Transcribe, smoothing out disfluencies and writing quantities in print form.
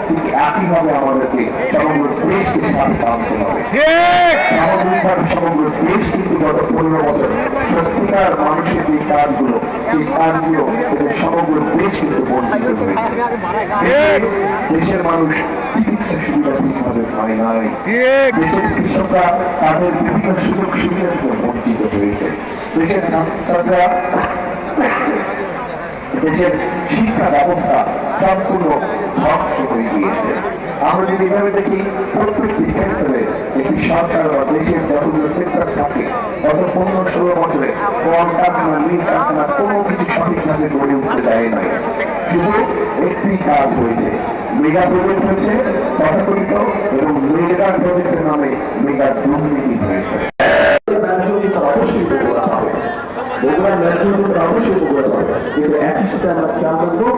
ঠিক একইভাবে আমাদেরকে সমগ্র দেশকে সাথে আনতে হবে। সামগ্রিকভাবে সমগ্র দেশ কিন্তু গত 15 বছর সত্যিকার মানুষের যে কাজগুলো, সেই কাজগুলো এদের সমগ্র দেশ কিন্তু বঞ্চিত হয়েছে। দেশের মানুষ চিকিৎসা সুবিধা ঠিকভাবে পায় নাই, দেশের কৃষকরা তাদের বিভিন্ন সুযোগ সুবিধা থেকে বঞ্চিত হয়েছে, দেশের ছাত্রছাত্রীরা, দেশের শিক্ষা ব্যবস্থা সম্পূর্ণ ধ্বংস হয়ে গিয়েছে। আমরা যদি এভাবে দেখি, প্রত্যেকটি ক্ষেত্রে একটি সরকার বা দেশের যতগুলো সেক্টর থাকে গত 15-16 বছরে কল কারখানা, মিল কারখানা কোনো কিছু সঠিকভাবে গড়ে উঠতে দেয় নাই। শুধু একটি কাজ হয়েছে, মেগা প্রজেক্ট হয়েছে তথাকথিত, এবং মেগা প্রজেক্টের নামে মেগা দুর্নীতি হয়েছে। অবশ্যই বগুড়ার ন্যায্য অবশ্যই বগুড়া হবে, কিন্তু একই সাথে আমরা খেয়াল রাখবো